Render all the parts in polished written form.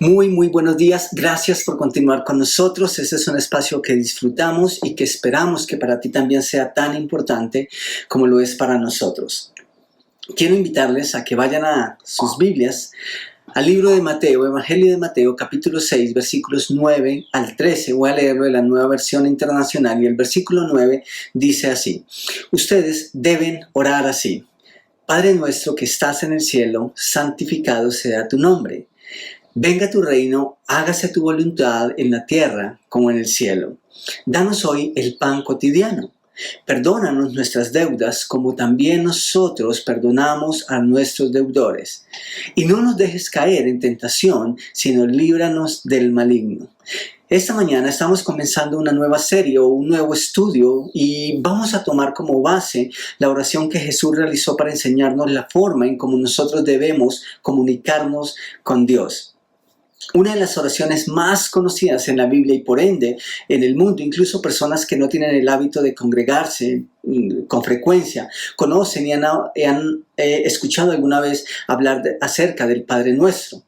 Muy buenos días. Gracias por continuar con nosotros. Este es un espacio que disfrutamos y que esperamos que para ti también sea tan importante como lo es para nosotros. Quiero invitarles a que vayan a sus Biblias, al libro de Mateo, Evangelio de Mateo, capítulo 6, versículos 9 al 13. Voy a leerlo de la Nueva Versión Internacional y el versículo 9 dice así: Ustedes deben orar así: Padre nuestro que estás en el cielo, santificado sea tu nombre. Venga tu reino, hágase tu voluntad en la tierra como en el cielo. Danos hoy el pan cotidiano. Perdónanos nuestras deudas como también nosotros perdonamos a nuestros deudores. Y no nos dejes caer en tentación, sino líbranos del maligno. Esta mañana estamos comenzando una nueva serie o un nuevo estudio y vamos a tomar como base la oración que Jesús realizó para enseñarnos la forma en cómo nosotros debemos comunicarnos con Dios. Una de las oraciones más conocidas en la Biblia y por ende en el mundo, incluso personas que no tienen el hábito de congregarse con frecuencia, conocen y han escuchado alguna vez hablar acerca del Padre Nuestro.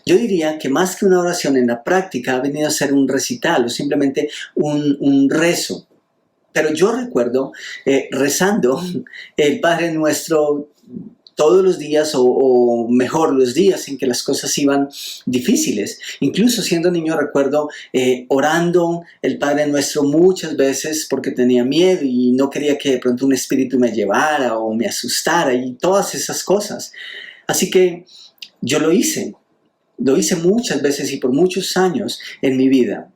Yo diría que más que una oración en la práctica ha venido a ser un recital o simplemente un rezo. Pero yo recuerdo rezando el Padre Nuestro todos los días o mejor los días en que las cosas iban difíciles. Incluso siendo niño recuerdo orando el Padre Nuestro muchas veces porque tenía miedo y no quería que de pronto un espíritu me llevara o me asustara y todas esas cosas. Así que yo lo hice muchas veces y por muchos años en mi vida.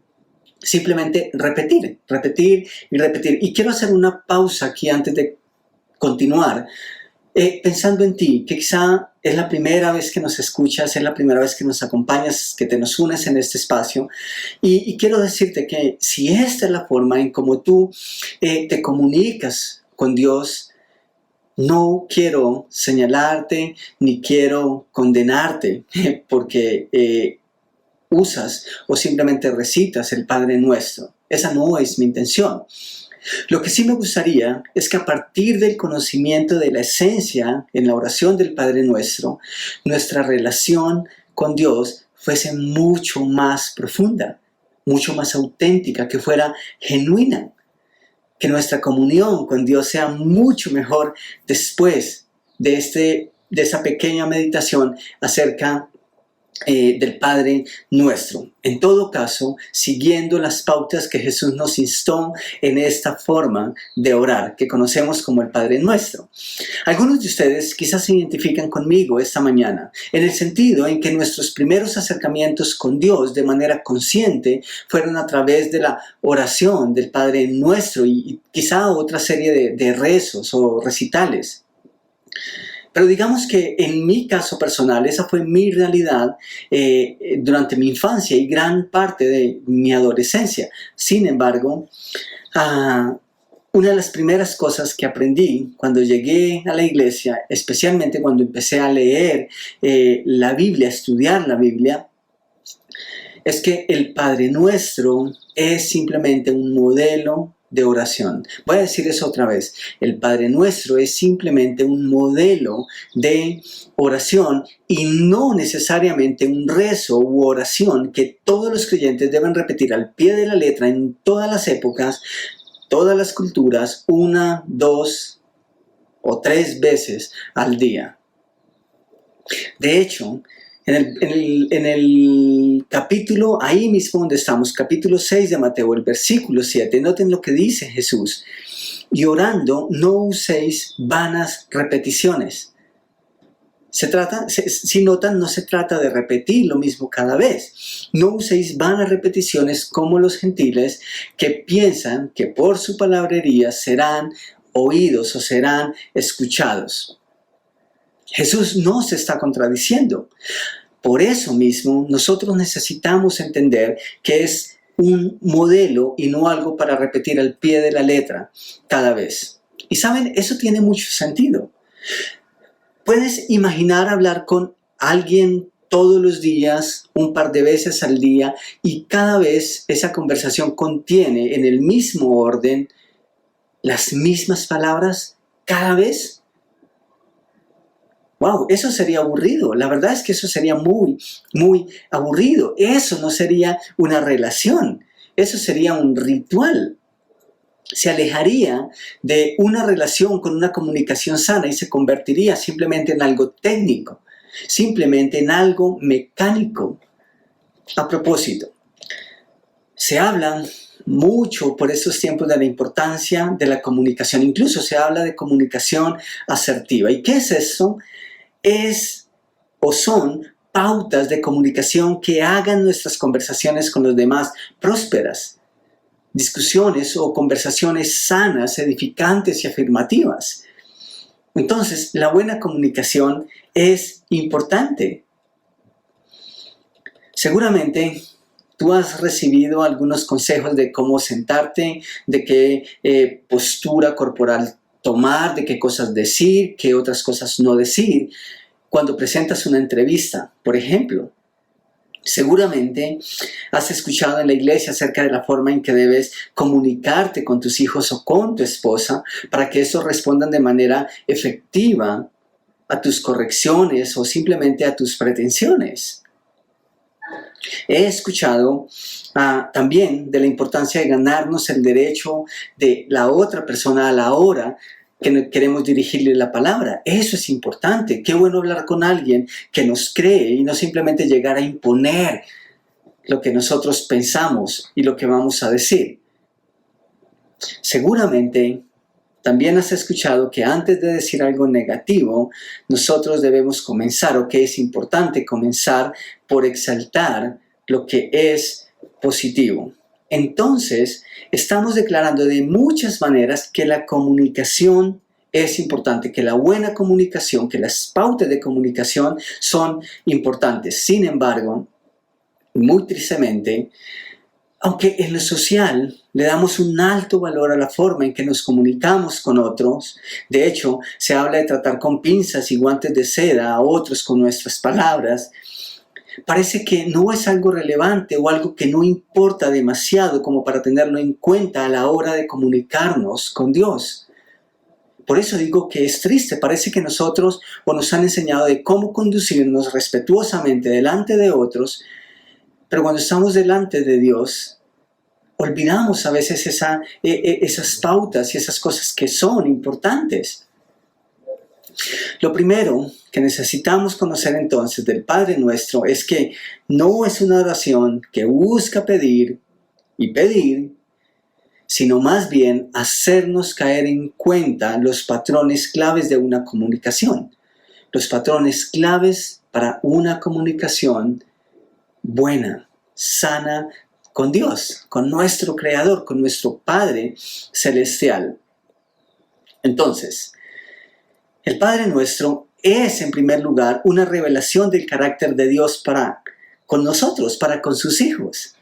Simplemente repetir. Y quiero hacer una pausa aquí antes de continuar. Pensando en ti, que quizá es la primera vez que nos escuchas, es la primera vez que nos acompañas, que te nos unes en este espacio. Y quiero decirte que si esta es la forma en cómo tú te comunicas con Dios, no quiero señalarte ni quiero condenarte porque usas o simplemente recitas el Padre Nuestro. Esa no es mi intención. Lo que sí me gustaría es que a partir del conocimiento de la esencia en la oración del Padre Nuestro, nuestra relación con Dios fuese mucho más profunda, mucho más auténtica, que fuera genuina, que nuestra comunión con Dios sea mucho mejor después de esa pequeña meditación acerca del Padre Nuestro. En todo caso, siguiendo las pautas que Jesús nos instó en esta forma de orar, que conocemos como el Padre Nuestro. Algunos de ustedes quizás se identifican conmigo esta mañana, en el sentido en que nuestros primeros acercamientos con Dios de manera consciente fueron a través de la oración del Padre Nuestro y quizá otra serie de rezos o recitales. Pero digamos que en mi caso personal, esa fue mi realidad durante mi infancia y gran parte de mi adolescencia. Sin embargo, una de las primeras cosas que aprendí cuando llegué a la iglesia, especialmente cuando empecé a leer la Biblia, a estudiar la Biblia, es que el Padre Nuestro es simplemente un modelo de oración. Voy a decir eso otra vez. El Padre Nuestro es simplemente un modelo de oración y no necesariamente un rezo u oración que todos los creyentes deben repetir al pie de la letra en todas las épocas, todas las culturas, 1, 2 o 3 veces al día. De hecho, en el capítulo, ahí mismo donde estamos, capítulo 6 de Mateo, el versículo 7, noten lo que dice Jesús: y orando no uséis vanas repeticiones. Si notan, no se trata de repetir lo mismo cada vez. No uséis vanas repeticiones como los gentiles que piensan que por su palabrería serán oídos o serán escuchados. Jesús no se está contradiciendo. Por eso mismo, nosotros necesitamos entender que es un modelo y no algo para repetir al pie de la letra cada vez. Y saben, eso tiene mucho sentido. Puedes imaginar hablar con alguien todos los días, un par de veces al día, y cada vez esa conversación contiene en el mismo orden las mismas palabras cada vez. Wow, eso sería aburrido. La verdad es que eso sería muy, muy aburrido. Eso no sería una relación. Eso sería un ritual. Se alejaría de una relación con una comunicación sana y se convertiría simplemente en algo técnico, simplemente en algo mecánico. A propósito, se habla mucho por estos tiempos de la importancia de la comunicación. Incluso se habla de comunicación asertiva. ¿Y qué es eso? Es o son pautas de comunicación que hagan nuestras conversaciones con los demás prósperas. Discusiones o conversaciones sanas, edificantes y afirmativas. Entonces, la buena comunicación es importante. Seguramente tú has recibido algunos consejos de cómo sentarte, de qué postura corporal tomar, de qué cosas decir, qué otras cosas no decir, cuando presentas una entrevista, por ejemplo. Seguramente has escuchado en la iglesia acerca de la forma en que debes comunicarte con tus hijos o con tu esposa para que estos respondan de manera efectiva a tus correcciones o simplemente a tus pretensiones. He escuchado también de la importancia de ganarnos el derecho de la otra persona a la hora que queremos dirigirle la palabra. Eso es importante. Qué bueno hablar con alguien que nos cree y no simplemente llegar a imponer lo que nosotros pensamos y lo que vamos a decir. Seguramente también has escuchado que antes de decir algo negativo, nosotros debemos comenzar, o que es importante comenzar por exaltar lo que es positivo. Entonces, estamos declarando de muchas maneras que la comunicación es importante, que la buena comunicación, que las pautas de comunicación son importantes. Sin embargo, muy tristemente, aunque en lo social le damos un alto valor a la forma en que nos comunicamos con otros, de hecho, se habla de tratar con pinzas y guantes de seda a otros con nuestras palabras, parece que no es algo relevante o algo que no importa demasiado como para tenerlo en cuenta a la hora de comunicarnos con Dios. Por eso digo que es triste, parece que nosotros nos han enseñado de cómo conducirnos respetuosamente delante de otros, pero cuando estamos delante de Dios, olvidamos a veces esas pautas y esas cosas que son importantes. Lo primero que necesitamos conocer entonces del Padre Nuestro es que no es una oración que busca pedir y pedir, sino más bien hacernos caer en cuenta los patrones claves de una comunicación. Los patrones claves para una comunicación buena, sana, con Dios, con nuestro Creador, con nuestro Padre Celestial. Entonces, el Padre Nuestro es, en primer lugar, una revelación del carácter de Dios con nosotros, para con sus hijos.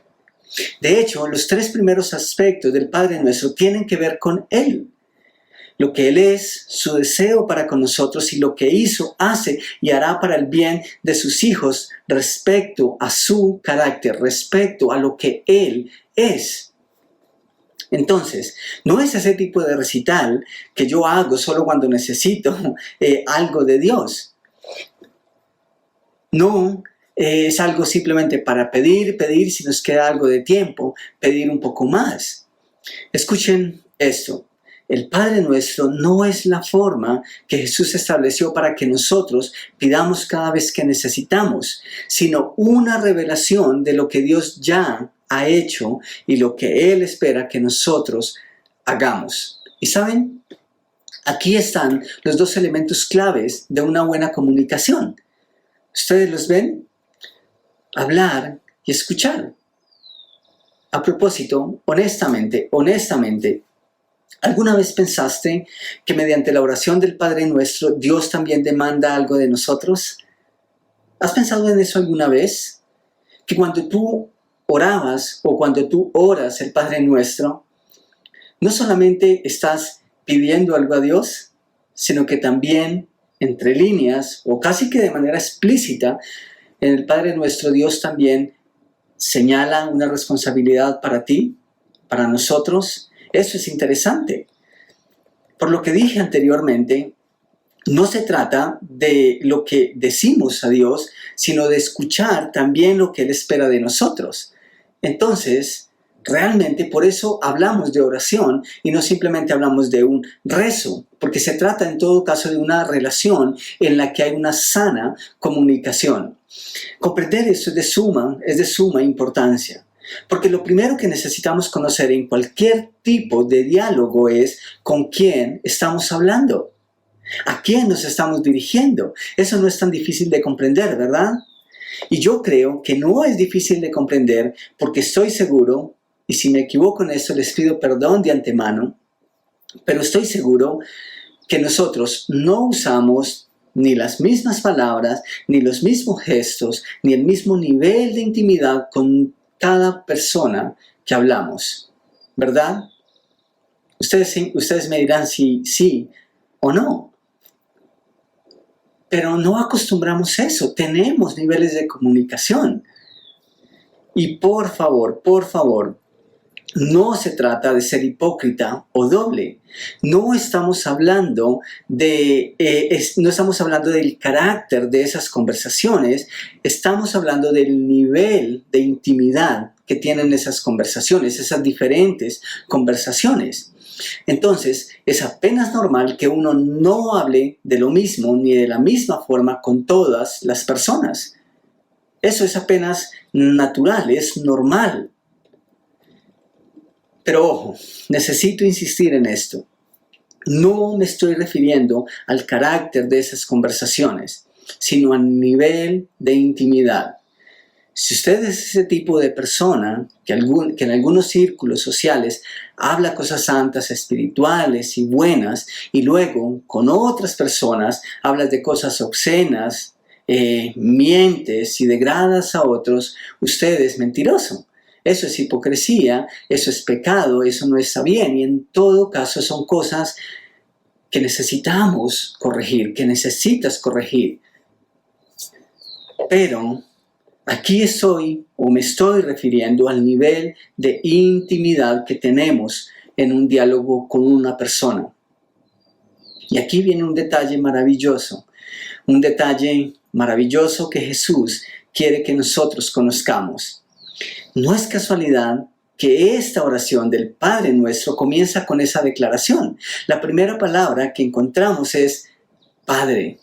De hecho, los tres primeros aspectos del Padre Nuestro tienen que ver con Él. Lo que Él es, su deseo para con nosotros y lo que hizo, hace y hará para el bien de sus hijos respecto a su carácter, respecto a lo que Él es. Entonces, no es ese tipo de recital que yo hago solo cuando necesito algo de Dios. No es algo simplemente para pedir, si nos queda algo de tiempo, pedir un poco más. Escuchen esto. El Padre Nuestro no es la forma que Jesús estableció para que nosotros pidamos cada vez que necesitamos, sino una revelación de lo que Dios ya ha hecho y lo que Él espera que nosotros hagamos. ¿Y saben? Aquí están los dos elementos claves de una buena comunicación. ¿Ustedes los ven? Hablar y escuchar. A propósito, honestamente, ¿alguna vez pensaste que mediante la oración del Padre Nuestro, Dios también demanda algo de nosotros? ¿Has pensado en eso alguna vez? Que cuando tú orabas o cuando tú oras el Padre Nuestro, no solamente estás pidiendo algo a Dios, sino que también, entre líneas, o casi que de manera explícita, en el Padre Nuestro Dios también señala una responsabilidad para ti, para nosotros. Eso es interesante. Por lo que dije anteriormente, no se trata de lo que decimos a Dios, sino de escuchar también lo que Él espera de nosotros. Entonces, realmente por eso hablamos de oración y no simplemente hablamos de un rezo, porque se trata en todo caso de una relación en la que hay una sana comunicación. Comprender eso es de suma importancia, porque lo primero que necesitamos conocer en cualquier tipo de diálogo es con quién estamos hablando. ¿A quién nos estamos dirigiendo? Eso no es tan difícil de comprender, ¿verdad? Y yo creo que no es difícil de comprender porque estoy seguro, y si me equivoco en eso les pido perdón de antemano, pero estoy seguro que nosotros no usamos ni las mismas palabras, ni los mismos gestos, ni el mismo nivel de intimidad con cada persona que hablamos, ¿verdad? Ustedes me dirán si sí o no. Pero no acostumbramos eso, tenemos niveles de comunicación. Y por favor, no se trata de ser hipócrita o doble. No estamos hablando no estamos hablando del carácter de esas conversaciones, estamos hablando del nivel de intimidad que tienen esas conversaciones, esas diferentes conversaciones. Entonces, es apenas normal que uno no hable de lo mismo ni de la misma forma con todas las personas. Eso es apenas natural, es normal. Pero ojo, necesito insistir en esto. No me estoy refiriendo al carácter de esas conversaciones, sino al nivel de intimidad. Si usted es ese tipo de persona que en algunos círculos sociales habla cosas santas, espirituales y buenas, y luego con otras personas hablas de cosas obscenas, mientes y degradas a otros, usted es mentiroso. Eso es hipocresía, eso es pecado, eso no está bien, y en todo caso son cosas que necesitamos corregir, que necesitas corregir. Pero aquí me estoy refiriendo al nivel de intimidad que tenemos en un diálogo con una persona. Y aquí viene un detalle maravilloso que Jesús quiere que nosotros conozcamos. No es casualidad que esta oración del Padre Nuestro comienza con esa declaración. La primera palabra que encontramos es Padre.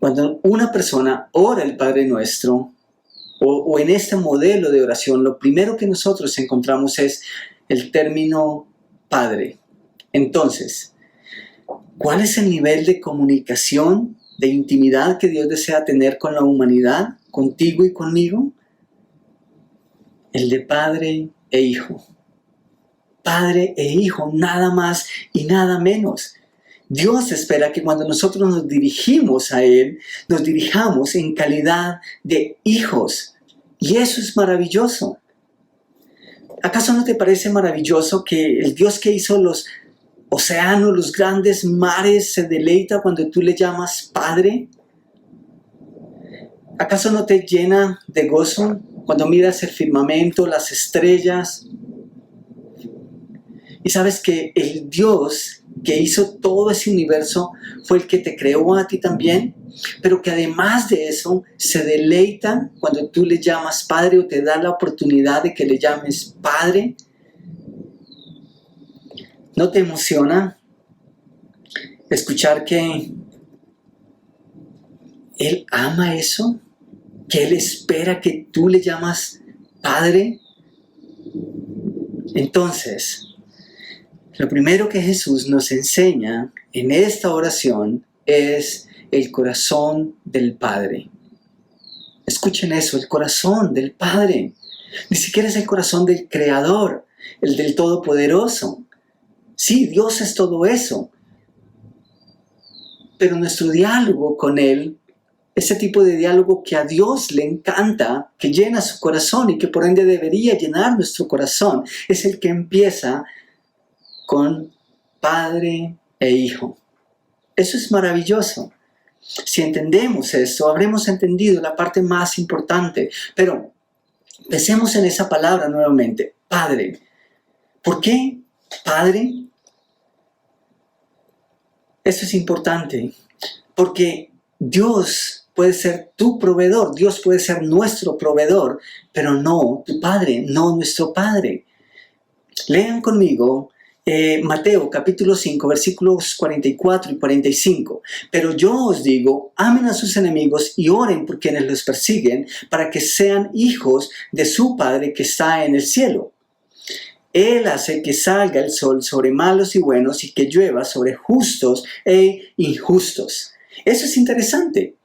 Cuando una persona ora el Padre Nuestro, o en este modelo de oración, lo primero que nosotros encontramos es el término Padre. Entonces, ¿cuál es el nivel de comunicación, de intimidad que Dios desea tener con la humanidad, contigo y conmigo? El de Padre e Hijo. Padre e Hijo, nada más y nada menos. Dios espera que cuando nosotros nos dirigimos a Él, nos dirijamos en calidad de hijos. Y eso es maravilloso. ¿Acaso no te parece maravilloso que el Dios que hizo los océanos, los grandes mares, se deleita cuando tú le llamas Padre? ¿Acaso no te llena de gozo cuando miras el firmamento, las estrellas? Y sabes que el Dios que hizo todo ese universo fue el que te creó a ti también, pero que además de eso se deleita cuando tú le llamas Padre o te da la oportunidad de que le llames Padre. ¿No te emociona escuchar que Él ama eso? ¿Que Él espera que tú le llamas Padre? Entonces, lo primero que Jesús nos enseña en esta oración es el corazón del Padre. Escuchen eso, el corazón del Padre. Ni siquiera es el corazón del Creador, el del Todopoderoso. Sí, Dios es todo eso. Pero nuestro diálogo con Él, ese tipo de diálogo que a Dios le encanta, que llena su corazón y que por ende debería llenar nuestro corazón, es el que empieza con Padre e Hijo. Eso es maravilloso. Si entendemos esto, habremos entendido la parte más importante. Pero pensemos en esa palabra nuevamente, Padre. ¿Por qué Padre? Esto es importante porque Dios puede ser tu proveedor, Dios puede ser nuestro proveedor, pero no tu Padre, no nuestro Padre. Lean conmigo Mateo capítulo 5, versículos 44 y 45. Pero yo os digo, amen a sus enemigos y oren por quienes los persiguen, para que sean hijos de su Padre que está en el cielo. Él hace que salga el sol sobre malos y buenos y que llueva sobre justos e injustos. Eso es interesante.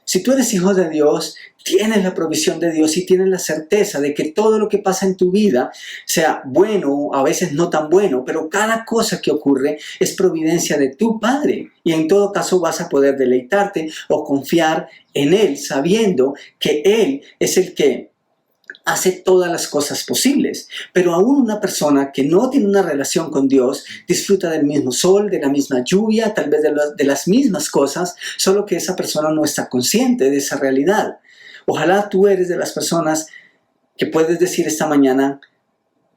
Si tú eres hijo de Dios, tienes la provisión de Dios y tienes la certeza de que todo lo que pasa en tu vida, sea bueno, a veces no tan bueno, pero cada cosa que ocurre es providencia de tu Padre. Y en todo caso vas a poder deleitarte o confiar en Él, sabiendo que Él es el que hace todas las cosas posibles. Pero aún una persona que no tiene una relación con Dios disfruta del mismo sol, de la misma lluvia, tal vez de las mismas cosas, solo que esa persona no está consciente de esa realidad. Ojalá tú eres de las personas que puedes decir esta mañana,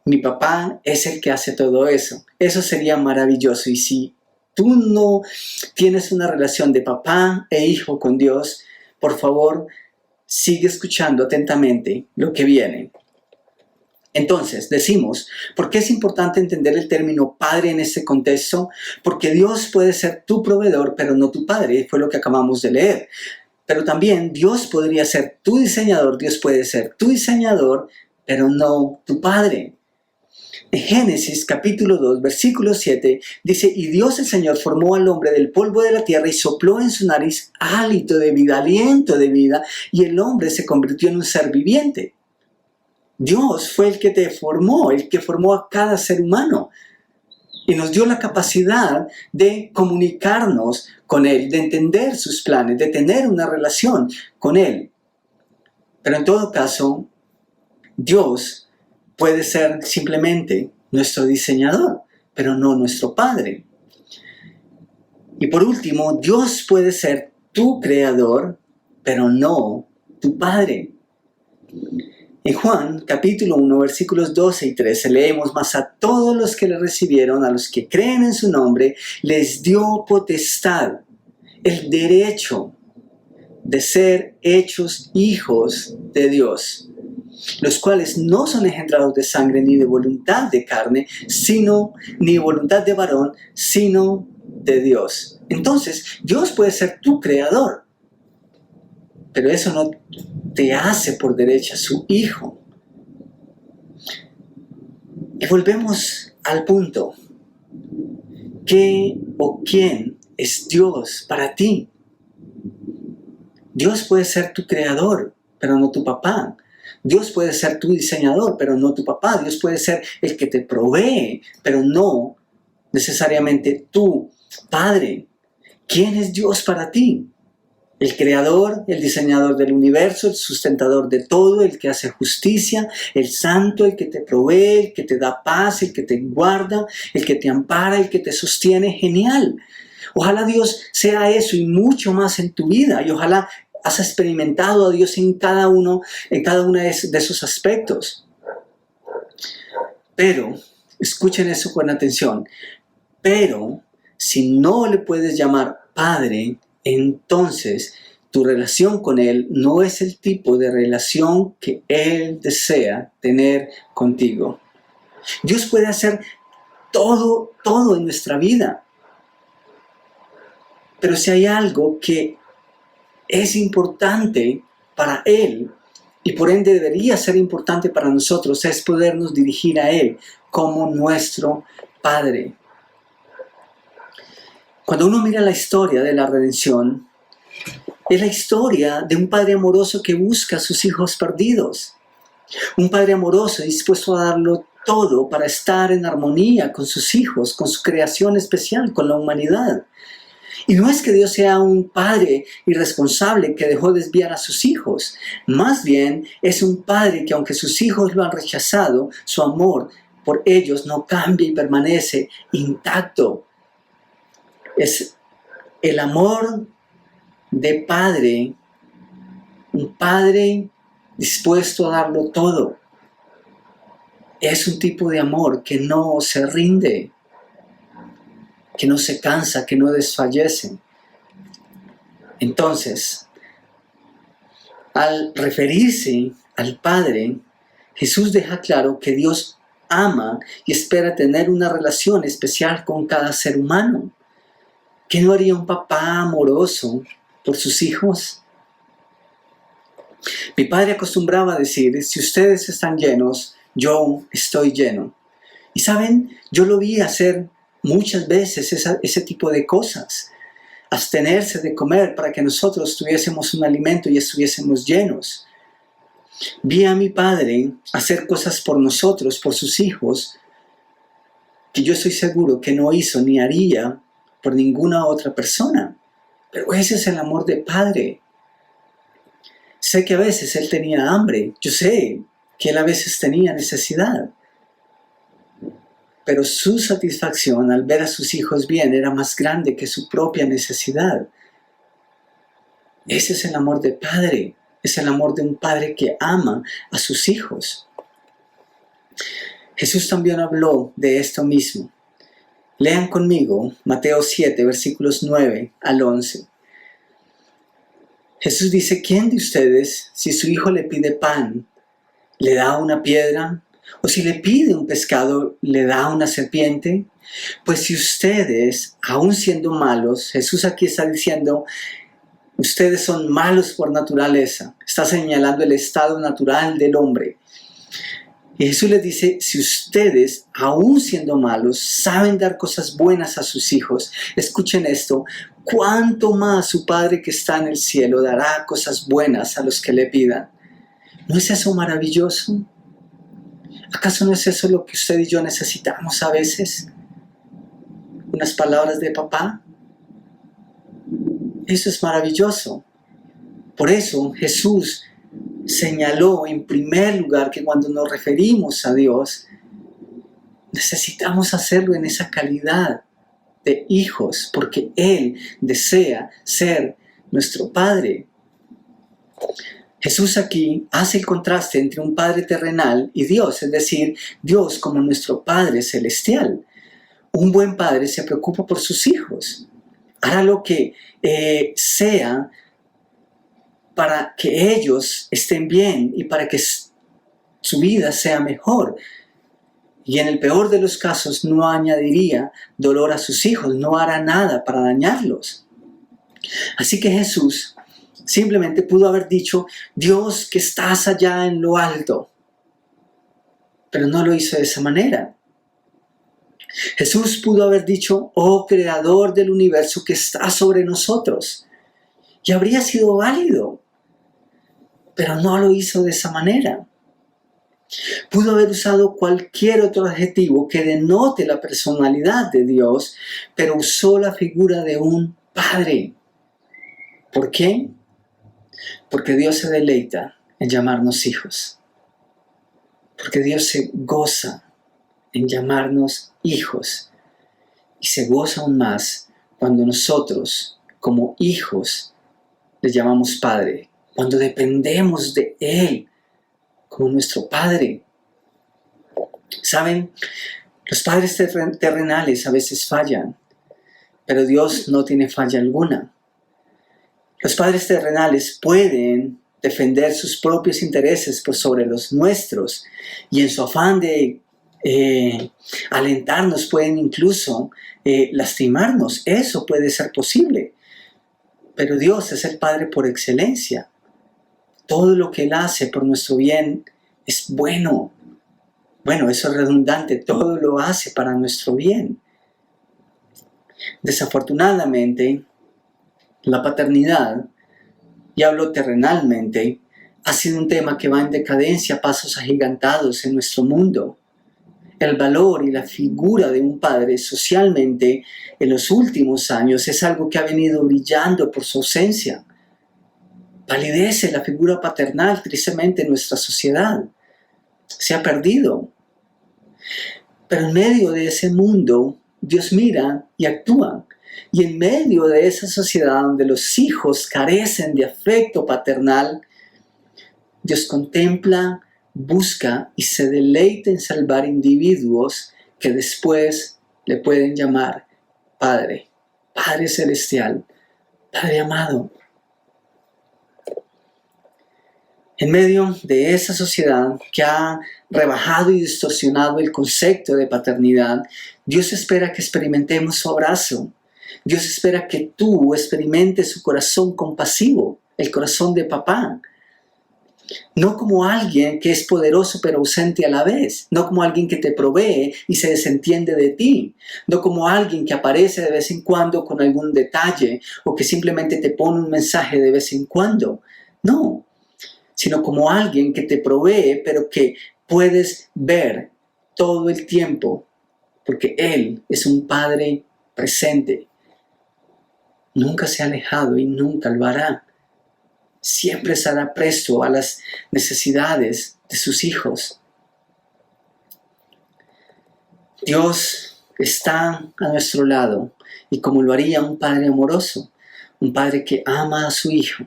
mi papá es el que hace todo eso. Eso sería maravilloso. Y si tú no tienes una relación de papá e hijo con Dios, por favor, sigue escuchando atentamente lo que viene. Entonces, decimos, ¿por qué es importante entender el término padre en este contexto? Porque Dios puede ser tu proveedor, pero no tu padre, fue lo que acabamos de leer. Pero también Dios podría ser tu diseñador, Dios puede ser tu diseñador, pero no tu padre. En Génesis capítulo 2, versículo 7, dice, y Dios el Señor formó al hombre del polvo de la tierra y sopló en su nariz hálito de vida, aliento de vida, y el hombre se convirtió en un ser viviente. Dios fue el que te formó, el que formó a cada ser humano. Y nos dio la capacidad de comunicarnos con Él, de entender sus planes, de tener una relación con Él. Pero en todo caso, Dios puede ser simplemente nuestro diseñador, pero no nuestro Padre. Y por último, Dios puede ser tu creador, pero no tu Padre. En Juan capítulo 1, versículos 12 y 13 leemos, mas a todos los que le recibieron, a los que creen en su nombre, les dio potestad, el derecho de ser hechos hijos de Dios, los cuales no son engendrados de sangre ni de voluntad de carne, ni de voluntad de varón, sino de Dios. Entonces, Dios puede ser tu creador, pero eso no te hace por derecha su hijo. Y volvemos al punto. ¿Qué o quién es Dios para ti? Dios puede ser tu creador, pero no tu papá. Dios puede ser tu diseñador, pero no tu papá. Dios puede ser el que te provee, pero no necesariamente tu padre. ¿Quién es Dios para ti? El creador, el diseñador del universo, el sustentador de todo, el que hace justicia, el santo, el que te provee, el que te da paz, el que te guarda, el que te ampara, el que te sostiene. Genial. Ojalá Dios sea eso y mucho más en tu vida. Y ojalá has experimentado a Dios en cada uno de esos aspectos. Pero, escuchen eso con atención, pero si no le puedes llamar Padre, entonces tu relación con Él no es el tipo de relación que Él desea tener contigo. Dios puede hacer todo en nuestra vida. Pero si hay algo que es importante para Él, y por ende debería ser importante para nosotros, es podernos dirigir a Él como nuestro Padre. Cuando uno mira la historia de la redención, es la historia de un padre amoroso que busca a sus hijos perdidos. Un padre amoroso dispuesto a darlo todo para estar en armonía con sus hijos, con su creación especial, con la humanidad. Y no es que Dios sea un padre irresponsable que dejó desviar a sus hijos. Más bien es un padre que, aunque sus hijos lo han rechazado, su amor por ellos no cambia y permanece intacto. Es el amor de padre, un padre dispuesto a darlo todo. Es un tipo de amor que no se rinde. que no se cansa, que no desfallece. Entonces, al referirse al Padre, Jesús deja claro que Dios ama y espera tener una relación especial con cada ser humano. ¿Qué no haría un papá amoroso por sus hijos? Mi padre acostumbraba a decir, si ustedes están llenos, yo estoy lleno. Y saben, yo lo vi hacer muchas veces ese tipo de cosas. Abstenerse de comer para que nosotros tuviésemos un alimento y estuviésemos llenos. Vi a mi padre hacer cosas por nosotros, por sus hijos, que yo estoy seguro que no hizo ni haría por ninguna otra persona. Pero ese es el amor de padre. Sé que a veces él tenía hambre, yo sé que él a veces tenía necesidad, pero su satisfacción al ver a sus hijos bien era más grande que su propia necesidad. Ese es el amor de padre, es el amor de un padre que ama a sus hijos. Jesús también habló de esto mismo. Lean conmigo Mateo 7, versículos 9 al 11. Jesús dice, ¿quién de ustedes, si su hijo le pide pan, le da una piedra? ¿O si le pide un pescado, le da una serpiente? Pues si ustedes, aun siendo malos, Jesús aquí está diciendo, ustedes son malos por naturaleza. Está señalando el estado natural del hombre. Y Jesús les dice, si ustedes, aun siendo malos, saben dar cosas buenas a sus hijos, escuchen esto, ¿cuánto más su Padre que está en el cielo dará cosas buenas a los que le pidan? ¿No es eso maravilloso? ¿Acaso no es eso lo que usted y yo necesitamos a veces? ¿Unas palabras de papá? Eso es maravilloso. Por eso Jesús señaló en primer lugar que cuando nos referimos a Dios, necesitamos hacerlo en esa calidad de hijos, porque Él desea ser nuestro Padre. Jesús aquí hace el contraste entre un Padre terrenal y Dios, es decir, Dios como nuestro Padre celestial. Un buen padre se preocupa por sus hijos, hará lo que sea para que ellos estén bien y para que su vida sea mejor. Y en el peor de los casos no añadiría dolor a sus hijos, no hará nada para dañarlos. Así que Jesús simplemente pudo haber dicho, Dios que estás allá en lo alto, pero no lo hizo de esa manera. Jesús pudo haber dicho, oh creador del universo que está sobre nosotros, y habría sido válido, pero no lo hizo de esa manera. Pudo haber usado cualquier otro adjetivo que denote la personalidad de Dios, pero usó la figura de un padre. ¿Por qué? Porque Dios se deleita en llamarnos hijos. Porque Dios se goza en llamarnos hijos. Y se goza aún más cuando nosotros, como hijos, le llamamos Padre. Cuando dependemos de Él como nuestro Padre. ¿Saben? Los padres terrenales a veces fallan, pero Dios no tiene falla alguna. Los padres terrenales pueden defender sus propios intereses por sobre los nuestros y en su afán de alentarnos pueden incluso lastimarnos. Eso puede ser posible. Pero Dios es el Padre por excelencia. Todo lo que Él hace por nuestro bien es bueno. Bueno, eso es redundante. Todo lo hace para nuestro bien. Desafortunadamente, la paternidad, y hablo terrenalmente, ha sido un tema que va en decadencia a pasos agigantados en nuestro mundo. El valor y la figura de un padre socialmente en los últimos años es algo que ha venido brillando por su ausencia. Palidece la figura paternal tristemente en nuestra sociedad. Se ha perdido. Pero en medio de ese mundo, Dios mira y actúa. Y en medio de esa sociedad donde los hijos carecen de afecto paternal, Dios contempla, busca y se deleita en salvar individuos que después le pueden llamar Padre, Padre Celestial, Padre amado. En medio de esa sociedad que ha rebajado y distorsionado el concepto de paternidad, Dios espera que experimentemos su abrazo. Dios espera que tú experimentes su corazón compasivo, el corazón de papá. No como alguien que es poderoso pero ausente a la vez. No como alguien que te provee y se desentiende de ti. No como alguien que aparece de vez en cuando con algún detalle o que simplemente te pone un mensaje de vez en cuando. No, sino como alguien que te provee pero que puedes ver todo el tiempo porque Él es un Padre presente. Nunca se ha alejado y nunca lo hará. Siempre estará presto a las necesidades de sus hijos. Dios está a nuestro lado y como lo haría un padre amoroso, un padre que ama a su hijo.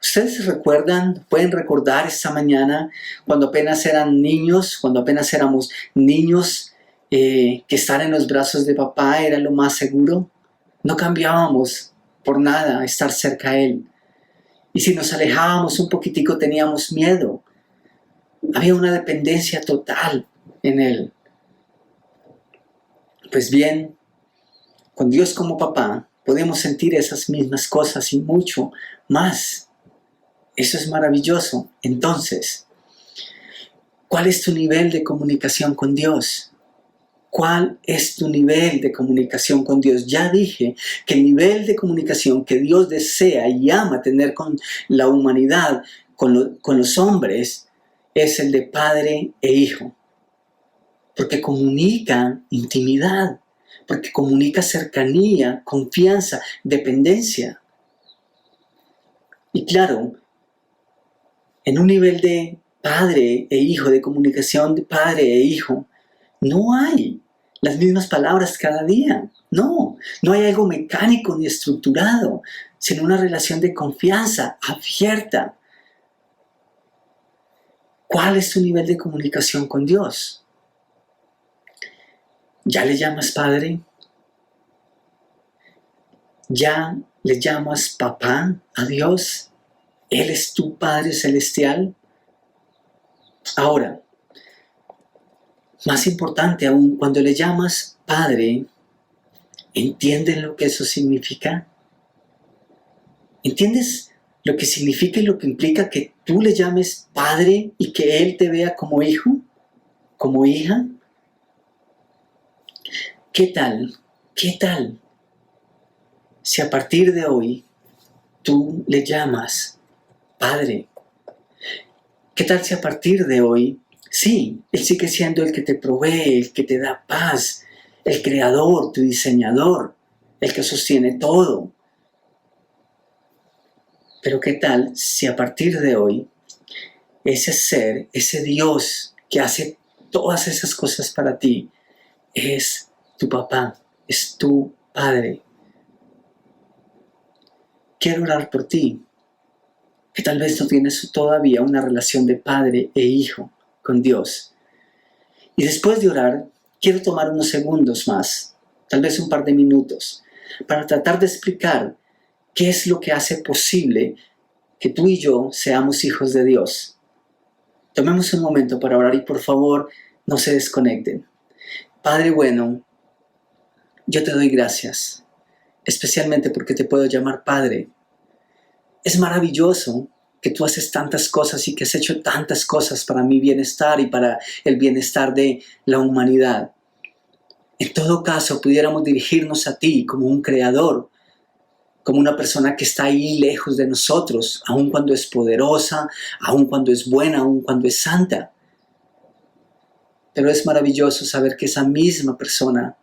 ¿Ustedes recuerdan, pueden recordar esta mañana cuando apenas eran niños, cuando apenas éramos niños, que estar en los brazos de papá era lo más seguro? No cambiábamos por nada estar cerca a Él. Y si nos alejábamos un poquitico teníamos miedo. Había una dependencia total en Él. Pues bien, con Dios como papá podemos sentir esas mismas cosas y mucho más. Eso es maravilloso. Entonces, ¿cuál es tu nivel de comunicación con Dios? ¿Cuál es tu nivel de comunicación con Dios? Ya dije que el nivel de comunicación que Dios desea y ama tener con la humanidad, con los hombres, es el de padre e hijo. Porque comunica intimidad, porque comunica cercanía, confianza, dependencia. Y claro, en un nivel de padre e hijo, de comunicación de padre e hijo, no hay las mismas palabras cada día. No hay algo mecánico ni estructurado, sino una relación de confianza abierta. ¿Cuál es tu nivel de comunicación con Dios? ¿Ya le llamas Padre? ¿Ya le llamas papá a Dios? ¿Él es tu Padre Celestial? Ahora, más importante aún, cuando le llamas Padre, ¿entienden lo que eso significa? ¿Entiendes lo que significa y lo que implica que tú le llames Padre y que Él te vea como hijo, como hija? ¿Qué tal? ¿Qué tal si a partir de hoy tú le llamas Padre? ¿Qué tal si a partir de hoy, sí, Él sigue siendo el que te provee, el que te da paz, el creador, tu diseñador, el que sostiene todo? Pero ¿qué tal si a partir de hoy ese ser, ese Dios que hace todas esas cosas para ti, es tu papá, es tu Padre? Quiero orar por ti, que tal vez no tienes todavía una relación de padre e hijo con Dios. Y después de orar, quiero tomar unos segundos más, tal vez un par de minutos, para tratar de explicar qué es lo que hace posible que tú y yo seamos hijos de Dios. Tomemos un momento para orar y por favor no se desconecten. Padre bueno, yo te doy gracias, especialmente porque te puedo llamar Padre. Es maravilloso que tú haces tantas cosas y que has hecho tantas cosas para mi bienestar y para el bienestar de la humanidad. En todo caso, pudiéramos dirigirnos a ti como un creador, como una persona que está ahí lejos de nosotros, aun cuando es poderosa, aun cuando es buena, aun cuando es santa. Pero es maravilloso saber que esa misma persona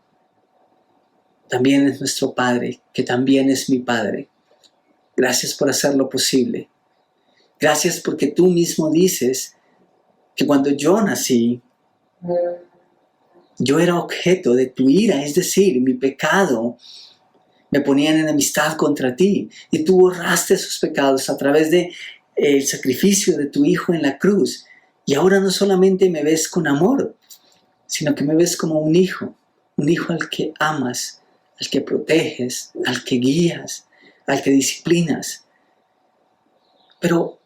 también es nuestro Padre, que también es mi Padre. Gracias por hacerlo posible. Gracias porque tú mismo dices que cuando yo nací, yo era objeto de tu ira, es decir, mi pecado me ponía en enemistad contra ti y tú borraste esos pecados a través de el sacrificio de tu Hijo en la cruz. Y ahora no solamente me ves con amor, sino que me ves como un hijo al que amas, al que proteges, al que guías, al que disciplinas. Pero,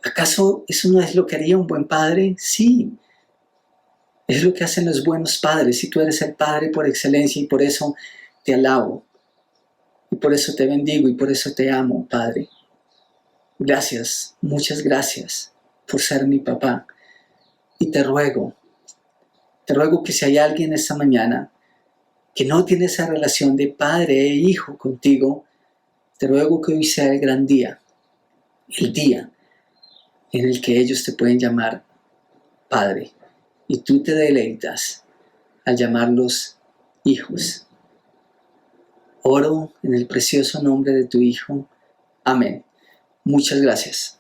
¿acaso eso no es lo que haría un buen padre? Sí, es lo que hacen los buenos padres, y tú eres el padre por excelencia, y por eso te alabo, y por eso te bendigo, y por eso te amo, Padre. Gracias, muchas gracias por ser mi papá. Y te ruego que si hay alguien esta mañana que no tiene esa relación de padre e hijo contigo, te ruego que hoy sea el gran día, el día en el que ellos te pueden llamar Padre, y tú te deleitas al llamarlos hijos. Oro en el precioso nombre de tu Hijo. Amén. Muchas gracias.